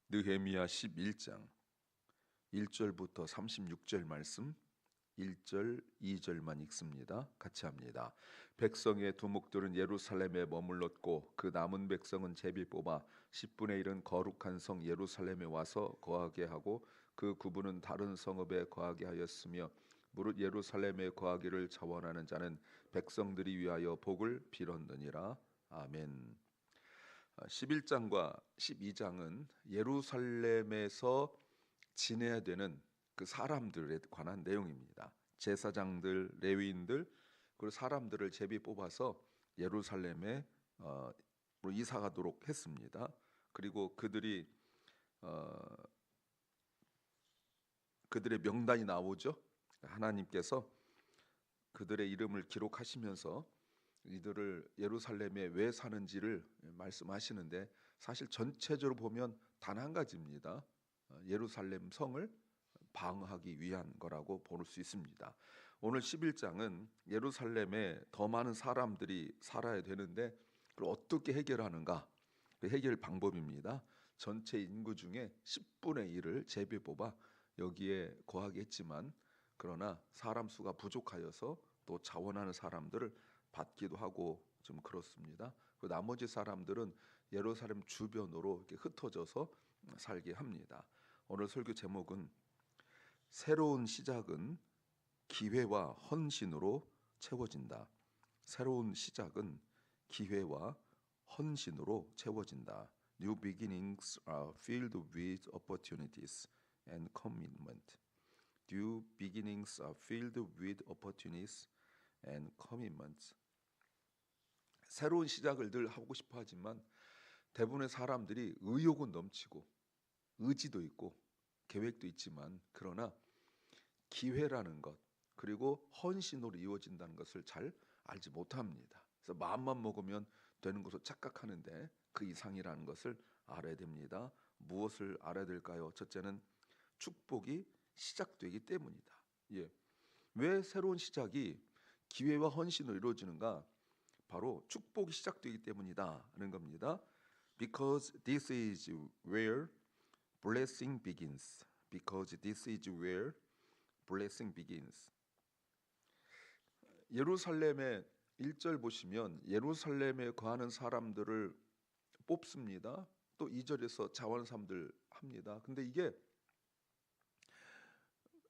느헤미야 11장 1절부터 36절 말씀, 1절, 2절만 읽습니다. 같이 합니다. 백성의 두목들은 예루살렘에 머물렀고 그 남은 백성은 제비 뽑아 10분의 1은 거룩한 성 예루살렘에 와서 거하게 하고 그 9분은 다른 성읍에 거하게 하였으며 무릇 예루살렘에 거하기를 자원하는 자는 백성들이 위하여 복을 빌었느니라. 아멘. 11장과 12장은 예루살렘에서 지내야 되는 그 사람들에 관한 내용입니다. 제사장들, 레위인들, 그리고 사람들을 제비 뽑아서 예루살렘에 이사 가도록 했습니다. 그리고 그들의 명단이 나오죠. 하나님께서 그들의 이름을 기록하시면서 이들을 예루살렘에 왜 사는지를 말씀하시는데, 사실 전체적으로 보면 단 한 가지입니다. 예루살렘 성을 방어하기 위한 거라고 볼 수 있습니다. 오늘 11장은 예루살렘에 더 많은 사람들이 살아야 되는데 그걸 어떻게 해결하는가, 그 해결 방법입니다. 전체 인구 중에 10분의 1을 제비 뽑아 여기에 거하게 했지만, 그러나 사람 수가 부족하여서 또 자원하는 사람들을 받기도 하고 좀 그렇습니다. 그 나머지 사람들은 예루살렘 주변으로 이렇게 흩어져서 살게 합니다. 오늘 설교 제목은 새로운 시작은 기회와 헌신으로 채워진다. 새로운 시작은 기회와 헌신으로 채워진다. New beginnings are filled with opportunities and commitment. New beginnings are filled with opportunities and commitments. 새로운 시작을 늘 하고 싶어 하지만 대부분의 사람들이 의욕은 넘치고 의지도 있고 계획도 있지만, 그러나 기회라는 것, 그리고 헌신으로 이루어진다는 것을 잘 알지 못합니다. 그래서 마음만 먹으면 되는 것으로 착각하는데 그 이상이라는 것을 알아야 됩니다. 무엇을 알아야 될까요? 첫째는 축복이 시작되기 때문이다. 왜 새로운 시작이 기회와 헌신으로 이루어지는가? 바로 축복이 시작되기 때문이다는 겁니다. Because this is where blessing begins. Because this is where blessing begins. 예루살렘의 1절 보시면 예루살렘에 거하는 사람들을 뽑습니다. 또 2절에서 자원하는 사람들 합니다. 근데 이게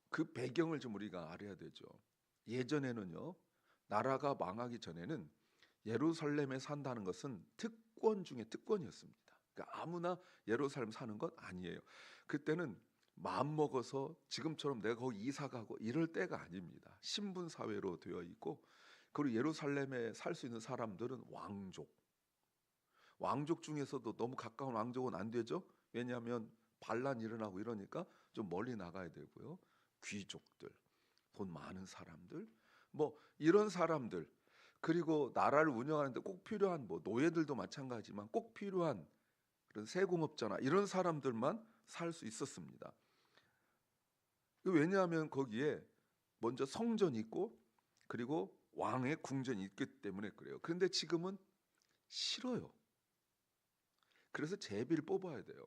그 배경을 좀 우리가 알아야 되죠. 예전에는요, 나라가 망하기 전에는 예루살렘에 산다는 것은 특권 중에 특권이었습니다. 그러니까 아무나 예루살렘 사는 것 아니에요. 그때는 마음 먹어서 지금처럼 내가 거기 이사 가고 이럴 때가 아닙니다. 신분 사회로 되어 있고, 그리고 예루살렘에 살 수 있는 사람들은 왕족 중에서도 너무 가까운 왕족은 안 되죠. 왜냐하면 반란 일어나고 이러니까 좀 멀리 나가야 되고요. 귀족들, 돈 많은 사람들, 뭐 이런 사람들, 그리고 나라를 운영하는데 꼭 필요한 노예들도 마찬가지지만 꼭 필요한 그런 세공업자나 이런 사람들만 살 수 있었습니다. 왜냐하면 거기에 먼저 성전이 있고 그리고 왕의 궁전이 있기 때문에 그래요. 그런데 지금은 싫어요. 그래서 제비를 뽑아야 돼요.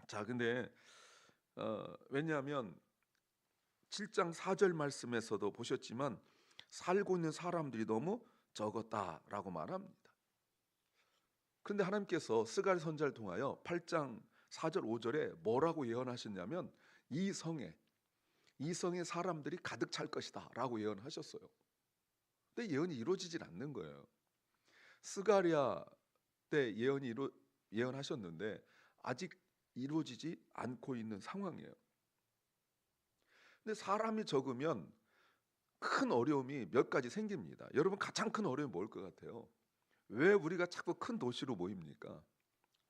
자, 근데 왜냐하면 7장 4절 말씀에서도 보셨지만 살고 있는 사람들이 너무 적었다라고 말합니다. 그런데 하나님께서 스가랴 선지자를 통하여 8장 4절 5절에 뭐라고 예언하셨냐면 이 성에 사람들이 가득 찰 것이다 라고 예언하셨어요. 근데 예언이 이루어지질 않는 거예요. 스가랴 때 예언하셨는데 아직 이루어지지 않고 있는 상황이에요. 근데 사람이 적으면 큰 어려움이 몇 가지 생깁니다. 여러분, 가장 큰 어려움이 뭘 것 같아요? 왜 우리가 자꾸 큰 도시로 모입니까?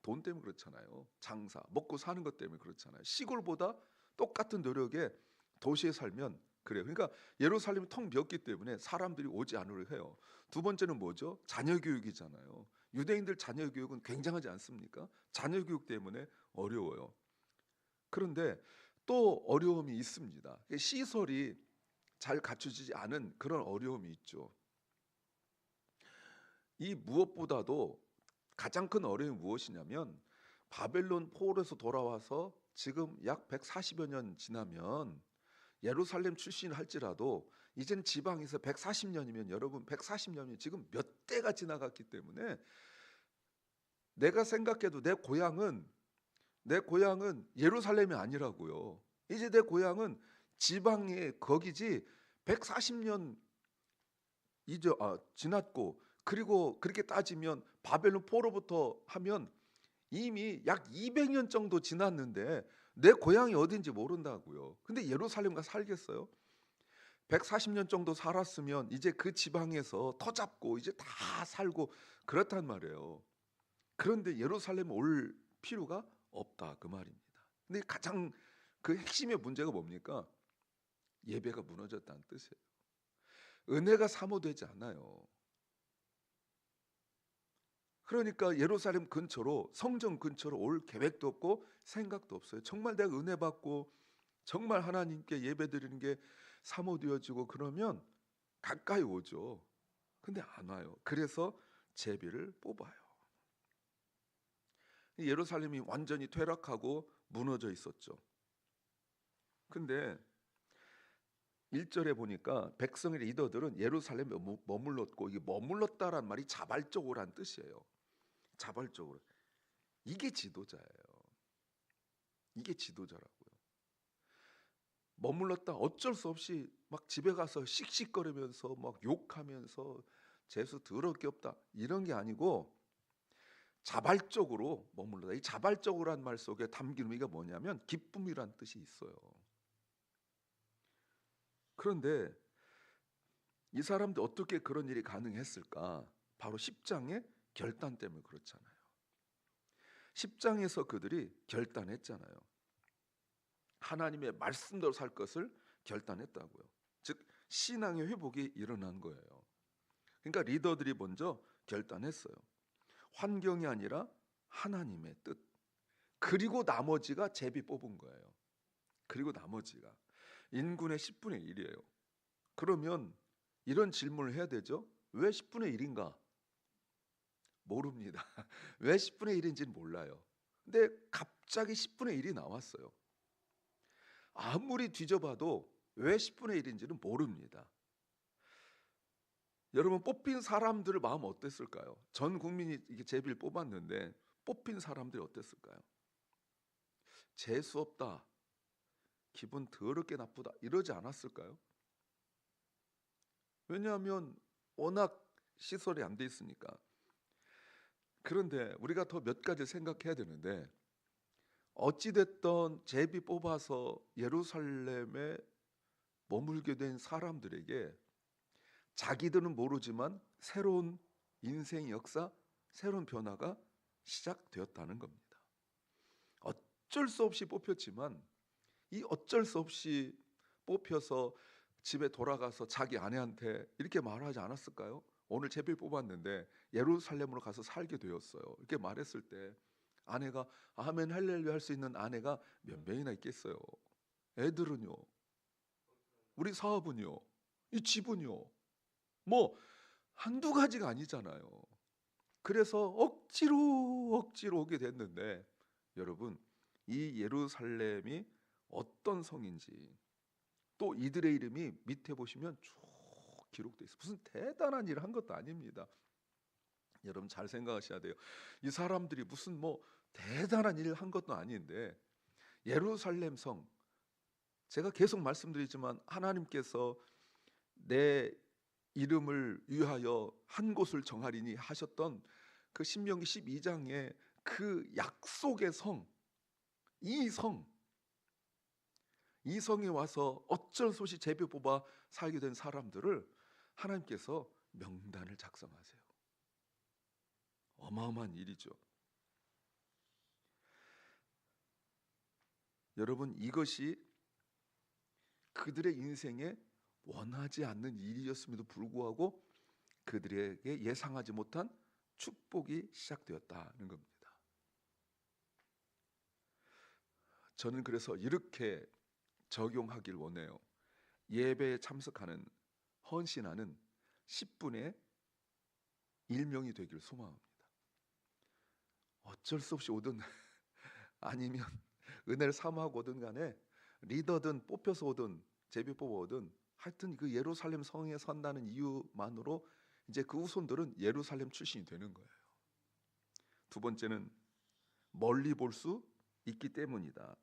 돈 때문에 그렇잖아요. 장사, 먹고 사는 것 때문에 그렇잖아요. 시골보다 똑같은 노력에 도시에 살면 그래요. 그러니까 예루살렘이 텅 비었기 때문에 사람들이 오지 않으려 해요. 두 번째는 뭐죠? 자녀 교육이잖아요. 유대인들 자녀 교육은 굉장하지 않습니까? 자녀 교육 때문에 어려워요. 그런데 또 어려움이 있습니다. 시설이 잘 갖춰지지 않은 그런 어려움이 있죠. 이 무엇보다도 가장 큰 어려움이 무엇이냐면 바벨론 포로에서 돌아와서 지금 약 140여 년 지나면 예루살렘 출신을 할지라도 이제는 지방에서 140년이면 여러분 140년이 지금 몇 대가 지나갔기 때문에 내가 생각해도 내 고향은 예루살렘이 아니라고요. 이제 내 고향은 지방의 거기지 140년 이제 지났고 그리고 그렇게 따지면 바벨론 포로부터 하면 이미 약 200년 정도 지났는데 내 고향이 어딘지 모른다고요. 근데 예루살렘 가 살겠어요? 140년 정도 살았으면 이제 그 지방에서 터 잡고 이제 다 살고 그렇단 말이에요. 그런데 예루살렘 올 필요가 없다 그 말입니다. 근데 가장 그 핵심의 문제가 뭡니까? 예배가 무너졌다는 뜻이에요. 은혜가 사모되지 않아요. 그러니까 예루살렘 근처로 성전 근처로 올 계획도 없고 생각도 없어요. 정말 내가 은혜 받고 정말 하나님께 예배드리는 게 사모되어지고 그러면 가까이 오죠. 근데 안 와요. 그래서 제비를 뽑아요. 예루살렘이 완전히 퇴락하고 무너져 있었죠. 근데 1절에 보니까 백성의 리더들은 예루살렘에 머물렀고, 이게 머물렀다란 말이 자발적으로란 뜻이에요. 자발적으로. 이게 지도자예요. 이게 지도자라고요. 머물렀다 어쩔 수 없이 막 집에 가서 씩씩거리면서 막 욕하면서 재수 더럽게 없다 이런 게 아니고 자발적으로 머물렀다. 이 자발적으로란 말 속에 담긴 의미가 뭐냐면 기쁨이란 뜻이 있어요. 그런데 이 사람들 어떻게 그런 일이 가능했을까? 바로 10장의 결단 때문에 그렇잖아요. 10장에서 그들이 결단했잖아요. 하나님의 말씀대로 살 것을 결단했다고요. 즉 신앙의 회복이 일어난 거예요. 그러니까 리더들이 먼저 결단했어요. 환경이 아니라 하나님의 뜻. 그리고 나머지가 제비 뽑은 거예요. 그리고 나머지가 인군의 10분의 1이에요. 그러면 이런 질문을 해야 되죠. 왜 10분의 1인가? 모릅니다. 왜 10분의 1인지는 몰라요. 근데 갑자기 10분의 1이 나왔어요. 아무리 뒤져봐도 왜 10분의 1인지는 모릅니다. 여러분 뽑힌 사람들의 마음 어땠을까요? 전 국민이 이게 제비를 뽑았는데 뽑힌 사람들이 어땠을까요? 재수 없다, 기분 더럽게 나쁘다 이러지 않았을까요? 왜냐하면 워낙 시설이 안 돼 있으니까. 그런데 우리가 더 몇 가지 생각해야 되는데 어찌됐던 제비 뽑아서 예루살렘에 머물게 된 사람들에게 자기들은 모르지만 새로운 인생 역사, 새로운 변화가 시작되었다는 겁니다. 어쩔 수 없이 뽑혔지만 이 어쩔 수 없이 뽑혀서 집에 돌아가서 자기 아내한테 이렇게 말하지 않았을까요? 오늘 제비 뽑았는데 예루살렘으로 가서 살게 되었어요. 이렇게 말했을 때 아내가 아멘 할렐루야 할 수 있는 아내가 몇 명이나 있겠어요? 애들은요? 우리 사업은요? 이 집은요? 뭐 한두 가지가 아니잖아요. 그래서 억지로 오게 됐는데 여러분 이 예루살렘이 어떤 성인지 또 이들의 이름이 밑에 보시면 쭉 기록되어 있어요. 무슨 대단한 일을 한 것도 아닙니다. 여러분 잘 생각하셔야 돼요. 이 사람들이 무슨 뭐 대단한 일을 한 것도 아닌데 예루살렘 성, 제가 계속 말씀드리지만 하나님께서 내 이름을 위하여 한 곳을 정하리니 하셨던 그 신명기 12장의 그 약속의 성, 이 성, 이 성에 와서 어쩔 수 없이 제비 뽑아 살게 된 사람들을 하나님께서 명단을 작성하세요. 어마어마한 일이죠. 여러분 이것이 그들의 인생에 원하지 않는 일이었음에도 불구하고 그들에게 예상하지 못한 축복이 시작되었다는 겁니다. 저는 그래서 이렇게 적용하길 원해요. 예배에 참석하는 헌신하는 10분의 1명이 되길 소망합니다. 어쩔 수 없이 오던 아니면 은혜를 사모하고든 간에 리더든 뽑혀서 오든 제비 뽑아오든 하여튼 그 예루살렘 성에 산다는 이유만으로 이제 그 후손들은 예루살렘 출신이 되는 거예요. 두 번째는 멀리 볼 수 있기 때문이다.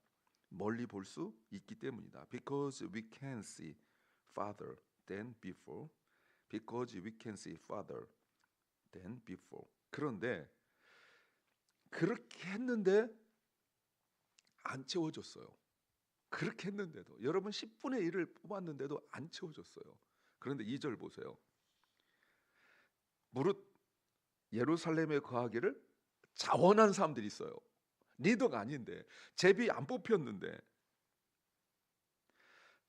멀리 볼 수 있기 때문이다. Because we can see farther than before. Because we can see farther than before. 그런데 그렇게 했는데 안 채워졌어요. 그렇게 했는데도 여러분 10분의 1을 뽑았는데도 안 채워졌어요. 그런데 2절 보세요. 무릇 예루살렘에 거하기를 자원한 사람들이 있어요. 리더가 아닌데 제비 안 뽑혔는데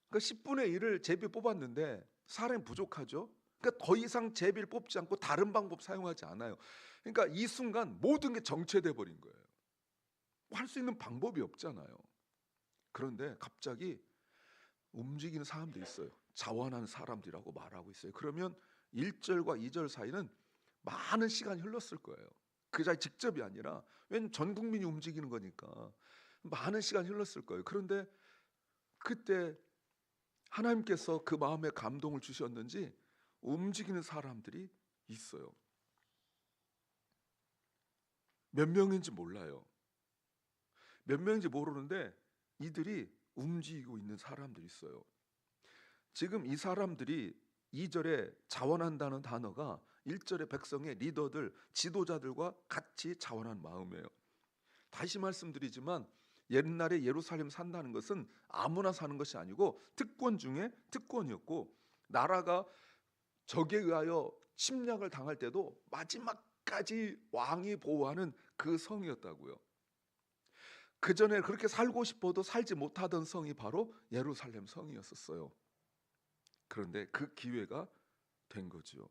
그러니까 10분의 1을 제비 뽑았는데 사람이 부족하죠. 그러니까 더 이상 제비를 뽑지 않고 다른 방법 사용하지 않아요. 그러니까 이 순간 모든 게 정체돼 버린 거예요. 할 수 있는 방법이 없잖아요. 그런데 갑자기 움직이는 사람들이 있어요. 자원하는 사람들이라고 말하고 있어요. 그러면 1절과 2절 사이는 많은 시간이 흘렀을 거예요. 그 자리 직접이 아니라 왜냐면 전 국민이 움직이는 거니까 많은 시간이 흘렀을 거예요. 그런데 그때 하나님께서 그 마음에 감동을 주셨는지 움직이는 사람들이 있어요. 몇 명인지 몰라요. 몇 명인지 모르는데 이들이 움직이고 있는 사람들이 있어요. 지금 이 사람들이 2절에 자원한다는 단어가 1절의 백성의 리더들, 지도자들과 같이 자원한 마음이에요. 다시 말씀드리지만 옛날에 예루살렘 산다는 것은 아무나 사는 것이 아니고 특권 중에 특권이었고 나라가 적에 의하여 침략을 당할 때도 마지막까지 왕이 보호하는 그 성이었다고요. 그 전에 그렇게 살고 싶어도 살지 못하던 성이 바로 예루살렘 성이었었어요. 그런데 그 기회가 된 거죠.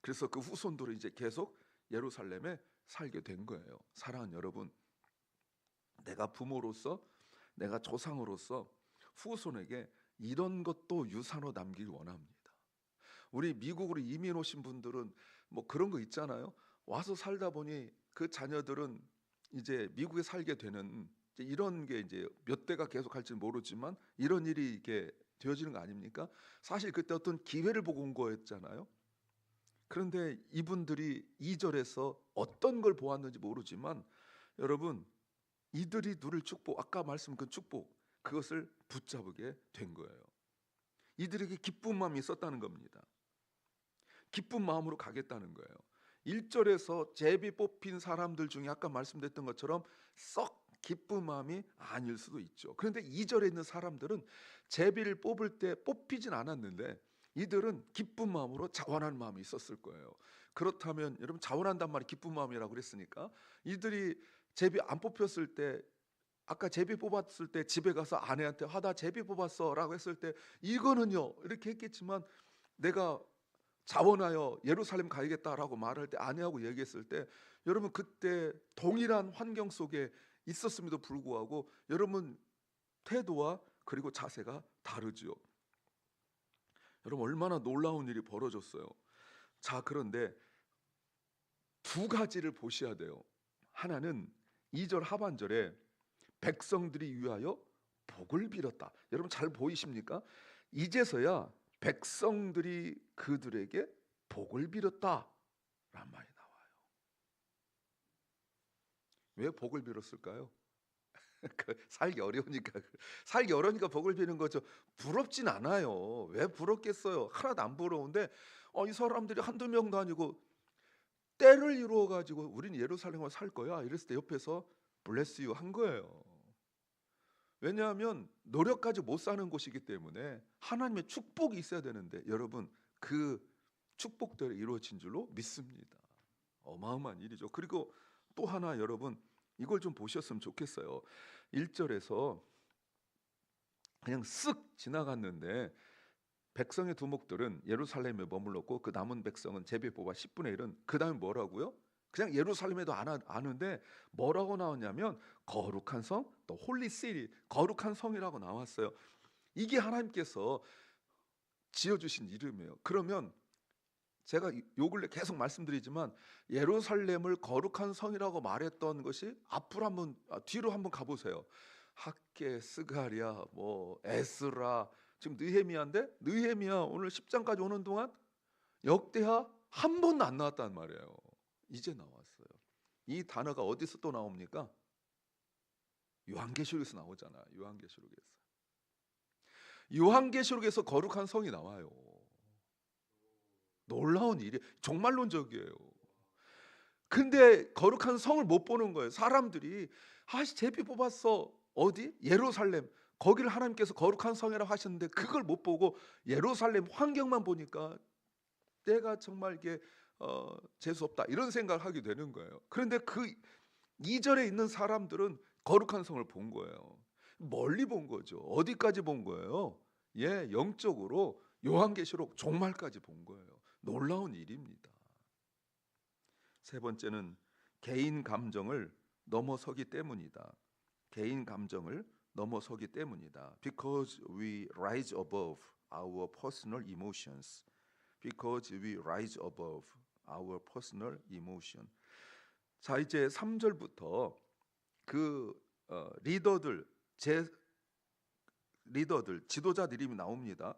그래서 그 후손들은 이제 계속 예루살렘에 살게 된 거예요. 사랑하는 여러분, 내가 부모로서 내가 조상으로서 후손에게 이런 것도 유산으로 남기길 원합니다. 우리 미국으로 이민 오신 분들은 뭐 그런 거 있잖아요. 와서 살다 보니 그 자녀들은 이제 미국에 살게 되는 이런 게 이제 몇 대가 계속 할지는 모르지만 이런 일이 이게 되어지는 거 아닙니까? 사실 그때 어떤 기회를 보고 온 거였잖아요. 그런데 이분들이 2절에서 어떤 걸 보았는지 모르지만 여러분 이들이 누릴 축복, 아까 말씀 그 축복 그것을 붙잡게 된 거예요. 이들에게 기쁜 마음이 있었다는 겁니다. 기쁜 마음으로 가겠다는 거예요. 1절에서 제비 뽑힌 사람들 중에 아까 말씀드렸던 것처럼 썩 기쁜 마음이 아닐 수도 있죠. 그런데 2절에 있는 사람들은 제비를 뽑을 때 뽑히진 않았는데 이들은 기쁜 마음으로 자원하는 마음이 있었을 거예요. 그렇다면 여러분 자원한단 말이 기쁜 마음이라고 그랬으니까 이들이 제비 안 뽑혔을 때 아까 제비 뽑았을 때 집에 가서 아내한테 나 제비 뽑았어 라고 했을 때 이거는요 이렇게 했겠지만 내가 자원하여 예루살렘 가야겠다라고 말할 때 아내하고 얘기했을 때 여러분 그때 동일한 환경 속에 있었음에도 불구하고 여러분 태도와 그리고 자세가 다르죠. 여러분 얼마나 놀라운 일이 벌어졌어요. 자, 그런데 두 가지를 보셔야 돼요. 하나는 2절 하반절에 백성들이 위하여 복을 빌었다. 여러분 잘 보이십니까? 이제서야 백성들이 그들에게 복을 빌었다라는 말이 나와요. 왜 복을 빌었을까요? 살기 어려우니까 복을 비는 거죠. 부럽진 않아요. 왜 부럽겠어요? 하나도 안 부러운데 이 사람들이 한두 명도 아니고 때를 이루어 가지고 우린 예루살렘에 살 거야 이랬을 때 옆에서 bless you 한 거예요. 왜냐하면 노력까지 못 사는 곳이기 때문에 하나님의 축복이 있어야 되는데 여러분 그 축복대로 이루어진 줄로 믿습니다. 어마어마한 일이죠. 그리고 또 하나 여러분 이걸 좀 보셨으면 좋겠어요. 1절에서 그냥 쓱 지나갔는데 백성의 두목들은 예루살렘에 머물렀고 그 남은 백성은 제비 뽑아 10분의 1은 그 다음에 뭐라고요? 그냥 예루살렘에도 아는데 뭐라고 나왔냐면 거룩한 성, 또 홀리 시티, 거룩한 성이라고 나왔어요. 이게 하나님께서 지어주신 이름이에요. 그러면 제가 요 근래 계속 말씀드리지만 예루살렘을 거룩한 성이라고 말했던 것이 앞으로 한번 뒤로 한번 가 보세요. 학개, 스가랴, 뭐 에스라, 지금 느헤미야인데 느헤미야 오늘 10장까지 오는 동안 역대하 한 번도 안 나왔단 말이에요. 이제 나왔어요. 이 단어가 어디서 또 나옵니까? 요한계시록에서 나오잖아. 요한계시록에서 거룩한 성이 나와요. 놀라운 일이 종말론적이에요. 근데 거룩한 성을 못 보는 거예요. 사람들이 제비 뽑았어. 어디? 예루살렘. 거기를 하나님께서 거룩한 성이라고 하셨는데 그걸 못 보고 예루살렘 환경만 보니까 내가 정말 이게 재수 없다 이런 생각을 하게 되는 거예요. 그런데 그 이절에 있는 사람들은 거룩한 성을 본 거예요. 멀리 본 거죠. 어디까지 본 거예요? 예, 영적으로 요한계시록 종말까지 본 거예요. 놀라운 일입니다. 세 번째는 개인 감정을 넘어서기 때문이다. 개인 감정을 넘어서기 때문이다. Because we rise above our personal emotions. Because we rise above our personal emotion. 자, 이제 3절부터 그 리더들, 지도자들 이름이 나옵니다.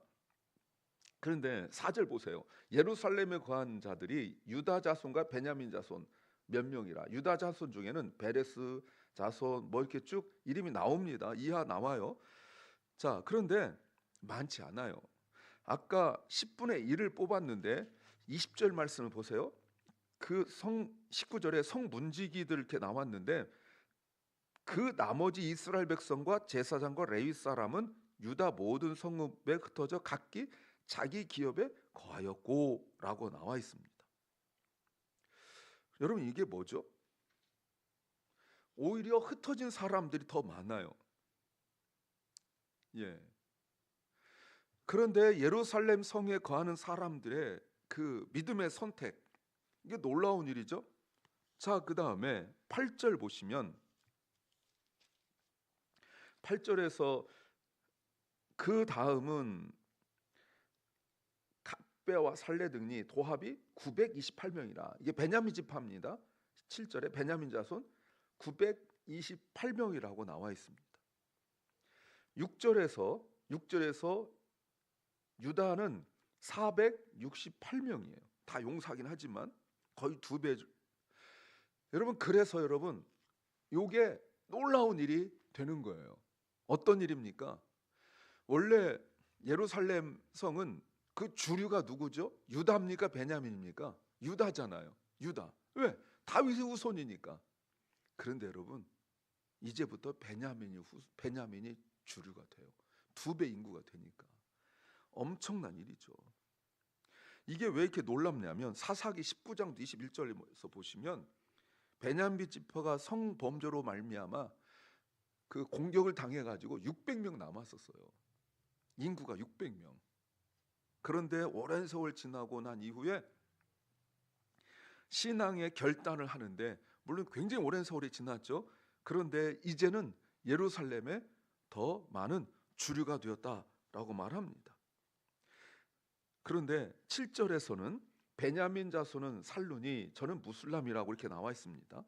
그런데 4절 보세요. 예루살렘에 거한 자들이 유다 자손과 베냐민 자손 몇 명이라. 유다 자손 중에는 베레스 자손 뭐 이렇게 쭉 이름이 나옵니다. 이하 나와요. 자, 그런데 많지 않아요. 아까 10분의 1을 뽑았는데 20절 말씀을 보세요. 그 19절에 성문지기들 이렇게 나왔는데 그 나머지 이스라엘 백성과 제사장과 레위 사람은 유다 모든 성읍에 흩어져 각기 자기 기업에 거하였고라고 나와 있습니다. 여러분 이게 뭐죠? 오히려 흩어진 사람들이 더 많아요. 예. 그런데 예루살렘 성에 거하는 사람들의 그 믿음의 선택, 이게 놀라운 일이죠. 자, 그 다음에 8절 보시면 8절에서 그 다음은 갓베와 살레 등이 도합이 928명이라. 이게 베냐민 지파입니다. 7절에 베냐민 자손 928명이라고 나와 있습니다. 6절에서 유다는 468명이에요. 다 용사긴 하지만 거의 2배. 여러분 그래서 여러분 요게 놀라운 일이 되는 거예요. 어떤 일입니까? 원래 예루살렘 성은 그 주류가 누구죠? 유다입니까? 베냐민입니까? 유다잖아요. 유다. 왜? 다윗의 후손이니까. 그런데 여러분 이제부터 베냐민이 주류가 돼요. 2배 인구가 되니까. 엄청난 일이죠. 이게 왜 이렇게 놀랍냐면 사사기 19장 21절에서 보시면 베냐민 지파가 성범죄로 말미암아 그 공격을 당해가지고 600명 남았었어요. 인구가 600명. 그런데 오랜 세월 지나고 난 이후에 신앙의 결단을 하는데 물론 굉장히 오랜 세월이 지났죠. 그런데 이제는 예루살렘에 더 많은 주류가 되었다라고 말합니다. 그런데 7절에서는 베냐민 자손은 살루니 저는 무슬람이라고 이렇게 나와 있습니다.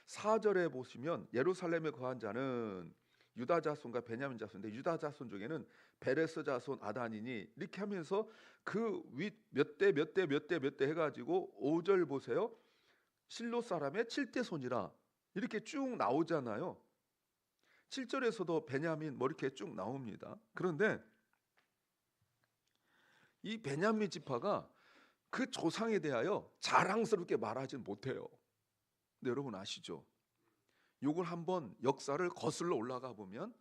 4절에 보시면 예루살렘에 거한 자는 유다 자손과 베냐민 자손인데 유다 자손 중에는 베레스 자손 아단이니 이렇게 하면서 그 윗 몇 대 몇 대 몇 대 몇 대 해가지고 5절 보세요. 실로 사람의 7대 손이라 이렇게 쭉 나오잖아요. 7절에서도 베냐민 뭐 이렇게 쭉 나옵니다. 그런데 이 베냐민 지파가 그 조상에 대하여 자랑스럽게 말하지는 못해요. 근데 여러분 아시죠? 요걸 한번 역사를 거슬러 올라가 보면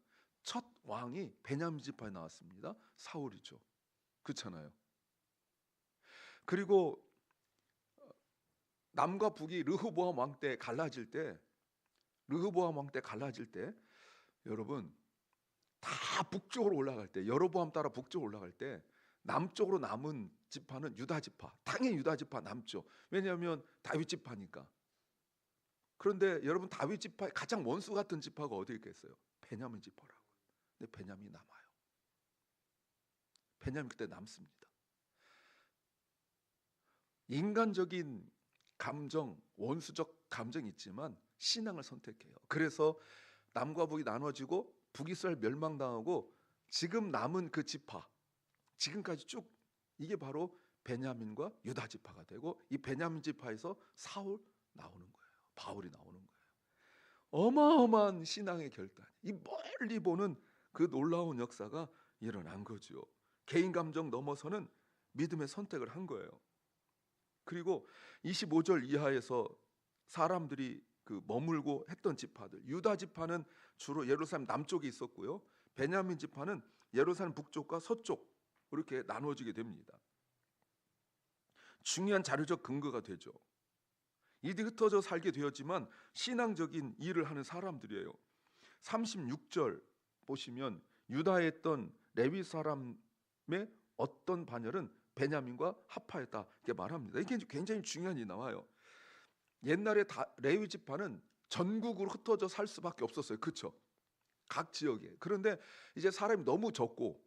첫 왕이 베냐민 지파에 나왔습니다. 사울이죠. 그렇잖아요. 그리고 남과 북이 르호보암 왕 때 갈라질 때 여러분 다 북쪽으로 올라갈 때 여로보암 따라 북쪽으로 올라갈 때 남쪽으로 남은 지파는 유다 지파. 당연히 유다 지파 남죠. 왜냐하면 다윗 지파니까. 그런데 여러분 다윗 지파의 가장 원수 같은 지파가 어디 있겠어요? 베냐민 지파라고. 근데 베냐민이 남아요. 베냐민 그때 남습니다. 인간적인 감정, 원수적 감정이 있지만 신앙을 선택해요. 그래서 남과 북이 나눠지고 북이스라엘 멸망당하고 지금 남은 그 지파, 지금까지 쭉 이게 바로 베냐민과 유다 지파가 되고, 이 베냐민 지파에서 사울 나오는 거예요. 바울이 나오는 거예요. 어마어마한 신앙의 결단, 이 멀리 보는 그 놀라운 역사가 일어난 거죠. 개인 감정 넘어서는 믿음의 선택을 한 거예요. 그리고 25절 이하에서 사람들이 그 머물고 했던 지파들, 유다 지파는 주로 예루살렘 남쪽에 있었고요, 베냐민 지파는 예루살렘 북쪽과 서쪽 이렇게 나눠지게 됩니다. 중요한 자료적 근거가 되죠. 이들이 흩어져 살게 되었지만 신앙적인 일을 하는 사람들이에요. 36절 보시면 유다에 있던 레위 사람의 어떤 반열은 베냐민과 합하였다 이렇게 말합니다. 이게 굉장히 중요한 일이 나와요. 옛날에 레위 지파는 전국으로 흩어져 살 수밖에 없었어요. 그렇죠? 각 지역에. 그런데 이제 사람이 너무 적고,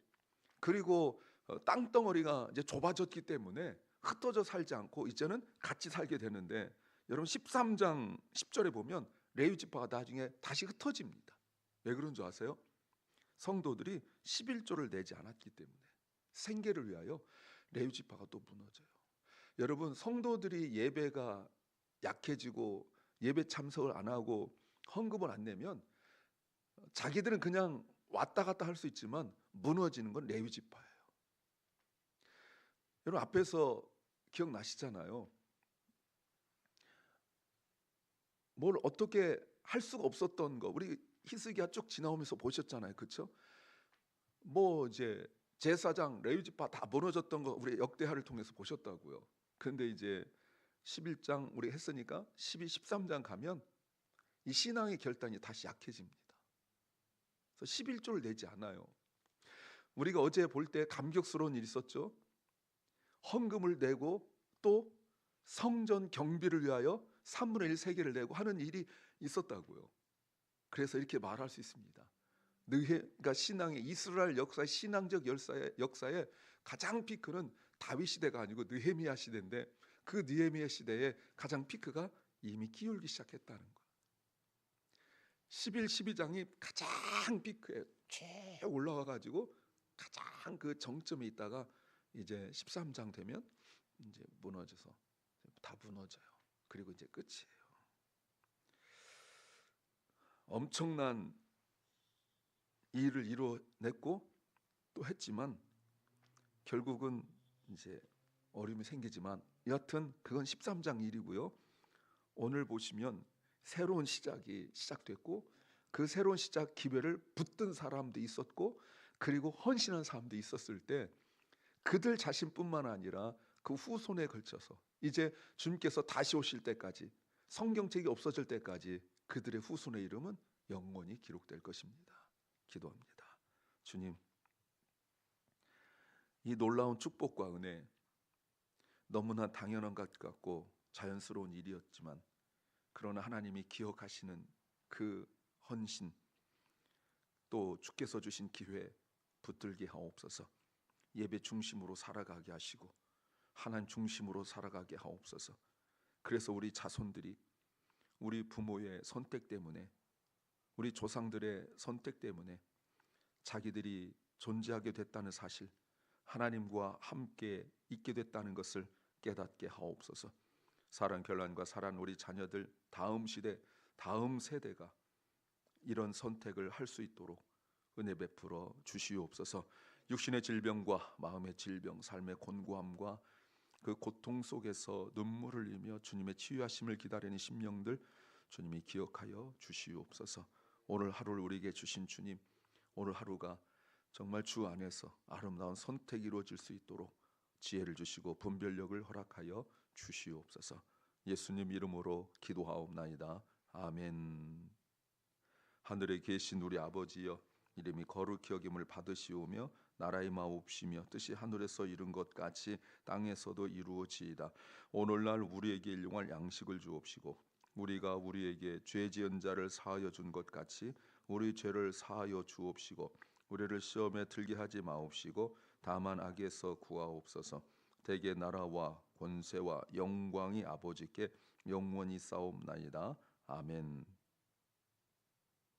그리고 땅덩어리가 이제 좁아졌기 때문에 흩어져 살지 않고 이제는 같이 살게 되는데, 여러분 13장 10절에 보면 레위 지파가 나중에 다시 흩어집니다. 왜 그런 줄 아세요? 성도들이 11조를 내지 않았기 때문에. 생계를 위하여 레위 지파가 또 무너져요. 여러분, 성도들이 예배가 약해지고 예배 참석을 안 하고 헌금을 안 내면 자기들은 그냥 왔다 갔다 할 수 있지만 무너지는 건 레위 지파예요. 여러분 앞에서 기억나시잖아요. 뭘 어떻게 할 수가 없었던 거 우리 히스기야 쭉 지나오면서 보셨잖아요. 그렇죠? 뭐 이제 제사장 레위 지파 다 무너졌던 거 우리 역대하를 통해서 보셨다고요. 그런데 이제 11장 우리 했으니까 12, 13장 가면 이 신앙의 결단이 다시 약해집니다. 그래서 11조를 내지 않아요. 우리가 어제 볼 때 감격스러운 일이 있었죠. 헌금을 내고 또 성전 경비를 위하여 3분의 1 세계를 내고 하는 일이 있었다고요. 그래서 이렇게 말할 수 있습니다. 그러니까 신앙의 이스라엘 역사의 신앙적 역사의 가장 피크는 다윗 시대가 아니고 느헤미야 시대인데, 그 느헤미야 시대의 가장 피크가 이미 기울기 시작했다는 거예요. 11, 12장이 가장 피크에 쭉 올라와 가지고 가장 그 정점에 있다가 이제 13장 되면 이제 무너져서 다 무너져요. 그리고 이제 끝이에요. 엄청난 일을 이뤄냈고 또 했지만 결국은 이제 어려움이 생기지만, 여하튼 그건 13장 일이고요. 오늘 보시면 새로운 시작이 시작됐고, 그 새로운 시작 기회를 붙든 사람도 있었고, 그리고 헌신한 사람도 있었을 때 그들 자신뿐만 아니라 그 후손에 걸쳐서 이제 주님께서 다시 오실 때까지, 성경책이 없어질 때까지 그들의 후손의 이름은 영원히 기록될 것입니다. 기도합니다. 주님, 이 놀라운 축복과 은혜, 너무나 당연한 것 같고 자연스러운 일이었지만, 그러나 하나님이 기억하시는 그 헌신, 또 주께서 주신 기회 붙들게 하옵소서. 예배 중심으로 살아가게 하시고 하나님 중심으로 살아가게 하옵소서. 그래서 우리 자손들이 우리 부모의 선택 때문에, 우리 조상들의 선택 때문에 자기들이 존재하게 됐다는 사실, 하나님과 함께 있게 됐다는 것을 깨닫게 하옵소서. 사랑 결란과 사랑 우리 자녀들, 다음 시대, 다음 세대가 이런 선택을 할 수 있도록 은혜 베풀어 주시옵소서. 육신의 질병과 마음의 질병, 삶의 곤고함과 그 고통 속에서 눈물을 흘리며 주님의 치유하심을 기다리는 심령들 주님이 기억하여 주시옵소서. 오늘 하루를 우리에게 주신 주님, 오늘 하루가 정말 주 안에서 아름다운 선택이 이루어질 수 있도록 지혜를 주시고 분별력을 허락하여 주시옵소서. 예수님 이름으로 기도하옵나이다. 아멘. 하늘에 계신 우리 아버지여, 이름이 거룩히 여김을 받으시오며 나라의 마옵시며 뜻이 하늘에서 이룬 것 같이 땅에서도 이루어지이다. 오늘날 우리에게 일용할 양식을 주옵시고, 우리가 우리에게 죄 지은 자를 사하여 준 것 같이 우리 죄를 사하여 주옵시고, 우리를 시험에 들게 하지 마옵시고 다만 악에서 구하옵소서. 대개 나라와 권세와 영광이 아버지께 영원히 싸움나이다. 아멘.